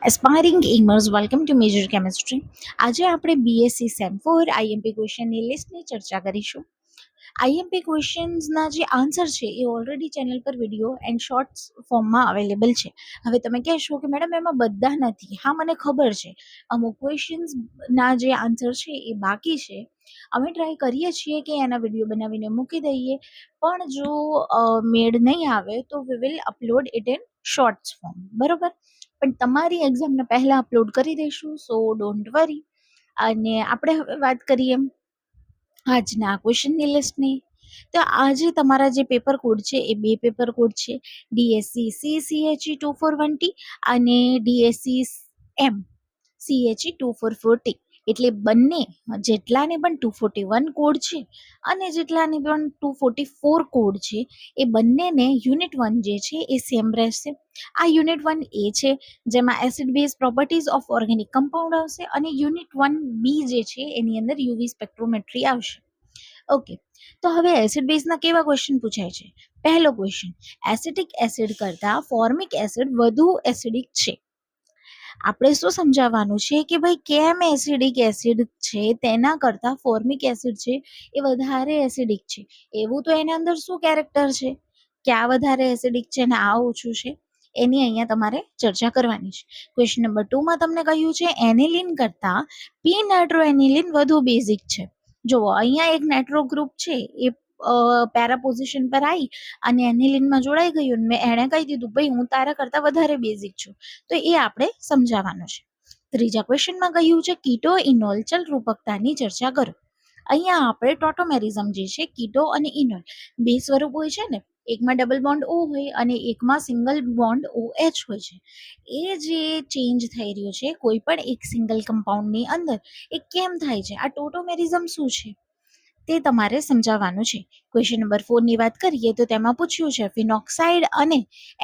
Aspiring aimers welcome to major chemistry. આજે આપણે BSc sem 4 IMP ક્વેશ્ચનની લિસ્ટની ચર્ચા કરીશું. આઈએમપી ક્વેશ્ચન્સના જે આન્સર છે એ ઓલરેડી ચેનલ પર વિડીયો એન્ડ શોર્ટ્સ ફોર્મમાં અવેલેબલ છે. હવે તમે કહેશો કે મેડમ એમાં બધા નથી. હા, મને ખબર છે, અમુક ક્વેશ્ચન્સના જે આન્સર છે એ બાકી છે. અમે ટ્રાય કરીએ છીએ કે એના વિડીયો બનાવીને મૂકી દઈએ, પણ જો મેળ નહીં આવે તો we will upload it in shorts form, બરોબર. પણ તમારી એક્ઝામને પહેલાં અપલોડ કરી દઈશું, સો ડોન્ટ વરી. અને આપણે હવે વાત કરીએ આજના ક્વેશ્ચનની લિસ્ટની. તો આજે તમારા જે પેપર કોડ છે એ બે પેપર કોડ છે, ડીએસસી CCHE 2410 અને ડીએસસી એમ CHE 2440. એટલે બંને જેટલાને પણ 241 કોડ છે અને જેટલાને પણ 244 કોડ છે એ બંનેને યુનિટ 1 જે છે એ સેમ રહેશે. આ યુનિટ 1 એ છે જેમાં acid base properties of organic compound આવશે, અને યુનિટ 1 બી જે છે એની અંદર યુવી સ્પેક્ટ્રોમેટ્રી આવશે. ઓકે, તો હવે એસિડ બેઝના કેવા ક્વેશ્ચન પૂછાય છે. પહેલો ક્વેશ્ચન, એસિટિક એસિડ કરતાં ફોર્મિક એસિડ વધુ એસિડિક છે. આપણે શું સમજાવવાનું છે કે ભાઈ કેમ એસિડિક એસિડ છે તેના કરતાં ફોર્મિક એસિડ છે એ વધારે એસિડિક છે. એવું તો એના અંદર શું કેરેક્ટર છે કે આ વધારે એસિડિક છે અને આ ઓછું છે, એની અહીંયા તમારે ચર્ચા કરવાની છે. ક્વેશ્ચન નંબર 2માં તમને કહ્યું છે એનિલિન કરતાં પી નાઇટ્રો એનિલિન વધુ બેઝિક છે. જુઓ, અહીંયા એક નાઇટ્રો ગ્રુપ છે એ પેરા પોઝિશન પર આવી અને એનિલિનમાં જોડાઈ ગયું, મેં એણે કહી દીધું ભાઈ હું તારા કરતાં વધારે બેઝિક છું, તો એ આપણે સમજાવવાનું છે. ત્રીજા ક્વેશ્ચનમાં કહ્યું છે કીટો ઇનોલ ચલ રૂપકતાની ચર્ચા કરો. અહીંયા આપણે ટોટોમેરિઝમ જે છે, કીટો અને ઇનોલ બે સ્વરૂપ હોય છે ને, એકમાં ડબલ બોન્ડ O હોય અને એકમાં સિંગલ બોન્ડ OH હોય છે. એ જે ચેન્જ થઈ રહ્યો છે કોઈ પણ એક સિંગલ કમ્પાઉન્ડની અંદર, એ કેમ થાય છે, આ ટોટોમેરિઝમ શું છે તે તમારે સમજાવવાનું છે. ક્વેશ્ચન નંબર 4ની વાત કરીએ તો તેમાં પૂછ્યું છે ફિનોક્સાઇડ અને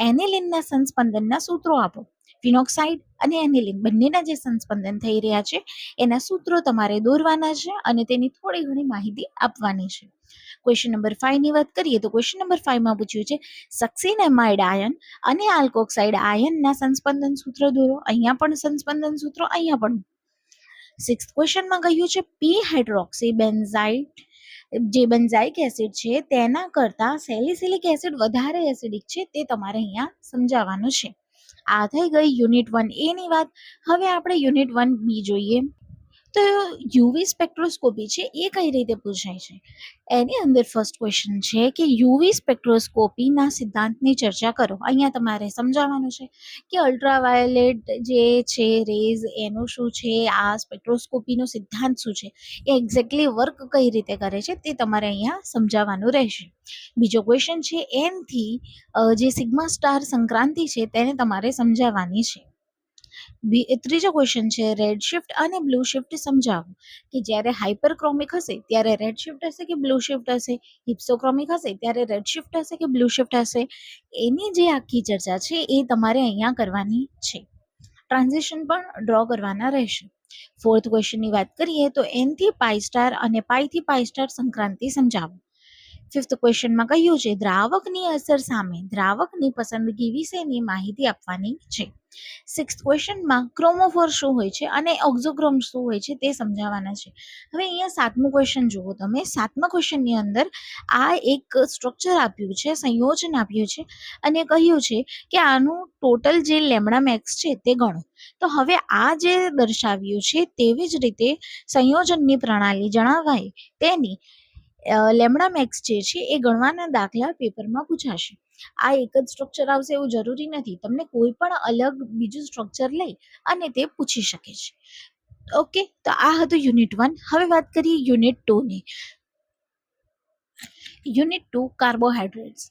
એનિલિનના સંસ્પંદનના સૂત્રો આપો. ફિનોક્સાઇડ અને એનિલિન બંનેના જે સંસ્પંદન થઈ રહ્યા છે એના સૂત્રો તમારે દોરવાના છે અને તેની થોડી ઘણી માહિતી આપવાની છે. ક્વેશ્ચન નંબર 5ની વાત કરીએ તો ક્વેશ્ચન નંબર 5માં પૂછ્યું છે સક્સિનેમાઇડ આયન અને આલ્કોક્સાઇડ આયનના સંસ્પંદન સૂત્ર દોરો. અહીંયા પણ સંસ્પંદન સૂત્રો, અહીંયા પણ. 6th ક્વેશ્ચનમાં કહ્યું છે પી હાઇડ્રોક્સી બેન્ઝાઇડ જે બેન્ઝાઇક એસિડ છે તેના કરતાં સેલિસિલિક એસિડ વધારે એસિડિક છે, તે તમારે અહીંયા સમજાવવાનું છે. આ થઈ ગઈ યુનિટ 1A ની વાત. હવે આપણે યુનિટ 1B જોઈએ. તો યુવી સ્પેક્ટ્રોસ્કોપી છે એ કઈ રીતે પૂછાય છે. એની અંદર ફર્સ્ટ ક્વેશ્ચન છે કે યુવી સ્પેક્ટ્રોસ્કોપીના સિદ્ધાંતની ચર્ચા કરો. અહીંયા તમારે સમજાવવાનું છે કે અલ્ટ્રાવાયોલેટ જે છે રેઝ એનું શું છે, આ સ્પેક્ટ્રોસ્કોપીનો સિદ્ધાંત શું છે, એ એક્ઝેક્ટલી વર્ક કઈ રીતે કરે છે તે તમારે અહીંયા સમજાવવાનું રહેશે. બીજો ક્વેશ્ચન છે એનથી જે સિગ્મા સ્ટાર સંક્રાંતિ છે તેને તમારે સમજાવવાની છે. ત્રીજો ક્વેશ્ચન છે રેડ શિફ્ટ અને બ્લુ શિફ્ટ સમજાવો. કે જ્યારે હાઇપરક્રોમિક હશે ત્યારે રેડ શિફ્ટ હશે કે બ્લુ શિફ્ટ હશે, હિપ્સોક્રોમિક હશે ત્યારે રેડ શિફ્ટ હશે કે બ્લુ શિફ્ટ હશે, એની જે આખી ચર્ચા છે એ તમારે અહીંયા કરવાની છે. ટ્રાન્ઝિશન પણ ડ્રો કરવાના રહેશે. ફોર્થ ક્વેશ્ચનની વાત કરીએ તો એનથી પાઈ સ્ટાર અને પાઈથી પાઈ સ્ટાર સંક્રાંતિ સમજાવો. ફિફ્થ ક્વેશ્ચનમાં કહ્યું છે દ્રાવકની અસર સામે દ્રાવકની પસંદગી વિશેની માહિતી આપવાની છે. સિક્સ્થ ક્વેશ્ચનમાં ક્રોમોફોર શું હોય છે અને ઓક્ઝોક્રોમ શું હોય છે તે સમજાવવાના છે. હવે અહીંયા સાતમું ક્વેશ્ચન જુઓ તમે. સાતમા ક્વેશ્ચનની અંદર આ એક સ્ટ્રક્ચર આપ્યું છે, સંયોજન આપ્યું છે અને કહ્યું છે કે આનું ટોટલ જે લેમડા મેક્સ છે તે ગણો. તો હવે આ જે દર્શાવ્યું છે તેવી જ રીતે સંયોજનની પ્રણાલી જણાવાય તેની લેમડા મેક્સ જે છે એ ગણવાના દાખલા પેપરમાં પૂછાશે. આ એક જ સ્ટ્રક્ચર આવશે એવું જરૂરી નથી, તમને કોઈ પણ અલગ બીજું સ્ટ્રક્ચર લઈ અને તે પૂછી શકે છે. ઓકે, તો આ હતું યુનિટ 1. હવે વાત કરીએ યુનિટ 2ની. Unit 2 carbohydrates.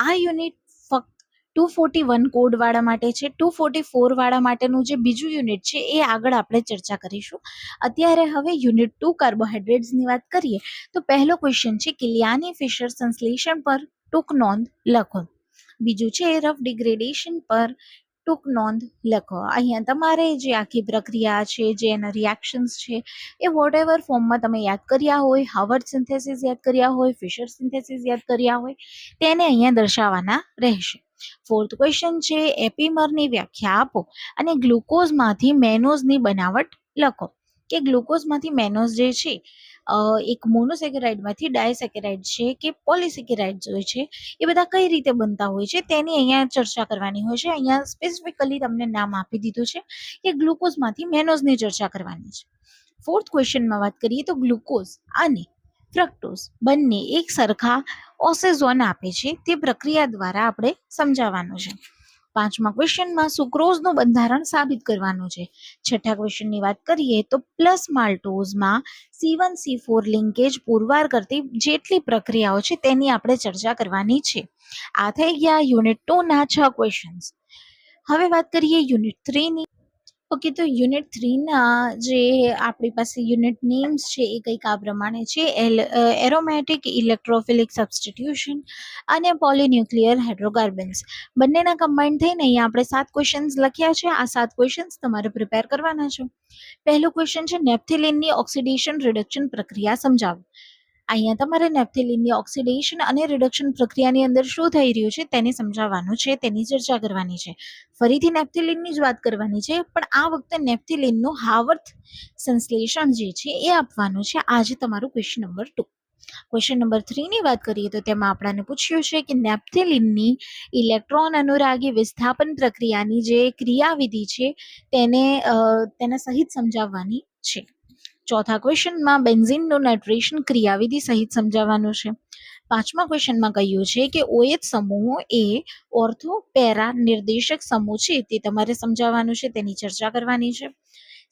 આ યુનિટ ફક્ત 241 કોડ વાળા માટે છે. 244 વાળા માટેનું જે બીજું યુનિટ છે એ આગળ આપણે ચર્ચા કરીશું. અત્યારે હવે યુનિટ 2 કાર્બોહાઈડ્રેટ્સની વાત કરીએ તો પહેલો ક્વેશ્ચન છે કિલિયાની ફિશર સંશ્લેષણ પર ટૂંક નોંધ લખો. બીજું છે રફ ડિગ્રેડેશન પર ટૂંક નોંધ લખો. અહીંયા તમારે જે આખી પ્રક્રિયા છે, જે એના રિએક્શન્સ છે, એ વોટ એવર ફોર્મમાં તમે યાદ કર્યા હોય, હાર્વર્ડ સિન્થેસિસ યાદ કર્યા હોય, ફિશર સિન્થેસિસ યાદ કર્યા હોય, તેને અહીંયા દર્શાવવાના રહેશે. ફોર્થ ક્વેશ્ચન છે, એપીમરની વ્યાખ્યા આપો અને ગ્લુકોઝમાંથી મેનોઝની બનાવટ લખો. કે ગ્લુકોઝમાંથી મેનોઝ જે છે એક મોનોસેકેરાઇડમાંથી ડાયસેકેરાઇડ છે કે પોલિસેકેરાઇડ હોય છે, એ બધા કઈ રીતે બનતા હોય છે તેની અહીંયા ચર્ચા કરવાની હોય છે. અહીંયા સ્પેસિફિકલી તમને નામ આપી દીધું છે કે ગ્લુકોઝમાંથી મેનોઝની ચર્ચા કરવાની છે. ફોર્થ ક્વેશ્ચનમાં વાત કરીએ તો ગ્લુકોઝ અને ફ્રક્ટોઝ બંને એક સરખા ઓસેઝોન આપે છે, તે પ્રક્રિયા દ્વારા આપણે સમજાવવાનું છે. પાંચમા ક્વેશ્ચનમાં સુક્રોઝનું બંધારણ સાબિત કરવાનું છે. છઠ્ઠા ક્વેશ્ચનની વાત કરીએ તો પ્લસ માલ્ટોઝમાં C1C4 લિંકેજ પુરવાર કરતી જેટલી પ્રક્રિયાઓ છે તેની આપણે ચર્ચા કરવાની છે. આ થઈ ગયા યુનિટ 2 ના 6 ક્વેશ્ચન્સ. હવે વાત કરીએ યુનિટ 3 ની. ઓકે, તો યુનિટ 3 ના જે આપણી પાસે યુનિટ નેમ્સ છે એ કંઈક આ પ્રમાણે છે: એરોમેટિક ઇલેક્ટ્રોફિલિક સબસ્ટિટ્યુશન અને પોલીન્યુક્લિયર હાઇડ્રોકાર્બન્સ. બંનેના કમ્બાઇન્ડ થઈને અહીંયા આપણે 7 ક્વેશ્ચન્સ લખ્યા છે. આ 7 ક્વેશ્ચન્સ તમારે પ્રિપેર કરવાના છે. પહેલો ક્વેશ્ચન છે, નેપ્થેલિનની ઓક્સિડેશન રિડક્શન પ્રક્રિયા સમજાવો. અહીંયા તમારે નેપ્થેલિનની ઓક્સિડેશન અને રિડક્શન પ્રક્રિયાની અંદર શું થઈ રહ્યું છે તેને સમજાવવાનું છે, તેની ચર્ચા કરવાની છે. ફરીથી નેપ્થેલિનની જ વાત કરવાની છે, પણ આ વખતે નેપ્થેલિનનું હાર્વર્ડ સંશ્લેષણ જે છે એ આપવાનું છે. આજે તમારું ક્વેશ્ચન નંબર 2. ક્વેશ્ચન નંબર 3 ની વાત કરીએ તો તેમાં આપણને પૂછ્યું છે કે નેપ્થેલિનની ઇલેક્ટ્રોન અનુરાગી વિસ્થાપન પ્રક્રિયાની જે ક્રિયાવિધિ છે તેને સહિત સમજાવવાની છે. ચોથા ક્વેશ્ચનમાં બેન્ઝીનનું નાઇટ્રેશન ક્રિયાવિધિ સહિત સમજાવવાનું છે. પાંચમા ક્વેશ્ચનમાં કહ્યું છે કે OH સમૂહ એ ઓર્થો પેરા નિર્દેશક સમૂહ છે, તે તમારે સમજાવવાનું છે, તેની ચર્ચા કરવાની છે.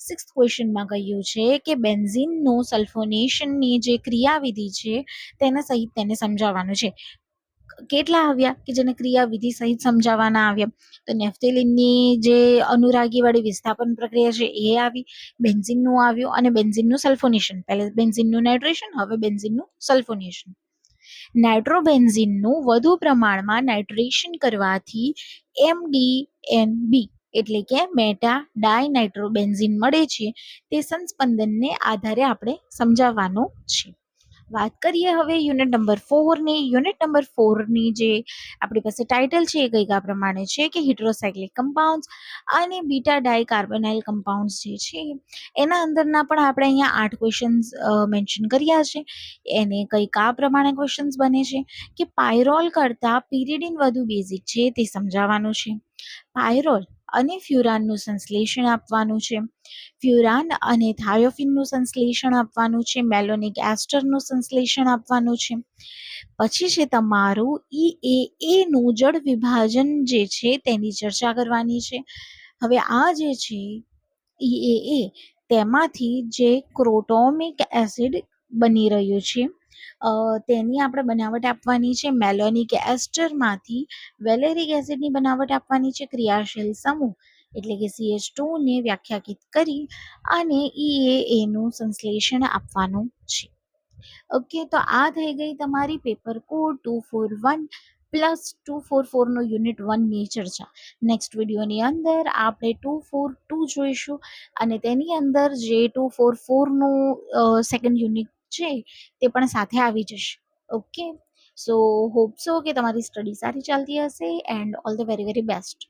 સિક્સ્થ ક્વેશ્ચનમાં કહ્યું છે કે બેન્ઝીનનું સલ્ફોનેશનની જે ક્રિયાવિધિ છે તેના સહિત તેને સમજાવવાનું છે. કેટલા આવ્યા કે જેને ક્રિયાવિધિ સહિત સમજાવવાના આવ્યા? તો નેપ્થેલિનની જે અનુરાગીવાળી વિસ્થાપન પ્રક્રિયા છે એ આવી, બેન્ઝીનનું આવ્યું અને બેન્ઝીનનું સલ્ફોનેશન. પહેલા બેન્ઝીનનું નાઇટ્રેશન, હવે બેન્ઝીનનું સલ્ફોનેશન. નાઇટ્રોબેન્ઝીનનું વધુ પ્રમાણમાં નાઇટ્રેશન કરવાથી MDNB એટલે કે મેટા ડાયનાઇટ્રોબેન્ઝીન મળે છે, તે સંસ્પંદનને આધારે આપણે સમજાવવાનું છે. વાત કરીએ હવે યુનિટ નંબર 4 ની. યુનિટ નંબર 4 ની જે આપણી પાસે ટાઇટલ છે એ કંઈક આ પ્રમાણે છે કે હિડ્રોસાયક્લિક કમ્પાઉન્ડ્સ અને બીટા ડાયકાર્બોનાઇલ કમ્પાઉન્ડ્સ જે છે એના અંદરના પણ આપણે અહીંયા 8 ક્વેશ્ચન્સ મેન્શન કર્યા છે. એને કંઈક આ પ્રમાણે ક્વેશ્ચન્સ બને છે કે પાયરોલ કરતાં પિરિડિન વધુ બેઝિક છે તે સમજાવવાનું છે. પાયરોલ અને ફ્યુરાનનું સંશ્લેષણ આપવાનું છે. ફ્યુરાન અને થાયોફિનનું સંશ્લેષણ આપવાનું છે. મેલોનિક એસ્ટરનું સંશ્લેષણ આપવાનું છે. પછી છે તમારું EAA નું જળ વિભાજન જે છે તેની ચર્ચા કરવાની છે. હવે આ જે છે EAA તેમાંથી જે ક્રોટોમિક એસિડ બની રહ્યું છે તેની આપણે બનાવટ આપવાની છે. મેલોનિક એસ્ટરમાંથી વેલેરિક એસિડની બનાવટ આપવાની છે. ક્રિયાશીલ સમૂહ એટલે કે CH2 ને વ્યાખ્યાયિત કરી અને EAA નું સંશ્લેષણ આપવાનું છે. ઓકે, તો આ થઈ ગઈ તમારી પેપર કોડ 241 પ્લસ 244 નો યુનિટ 1 ની ચર્ચા. નેક્સ્ટ વિડીયોની અંદર આપણે 242 જોઈશું અને તેની અંદર જે 244 નું સેકન્ડ યુનિટ છે તે પણ સાથે આવી જશે. ઓકે, સો હોપ સો કે તમારી સ્ટડી સારી ચાલતી હશે and all the very very best.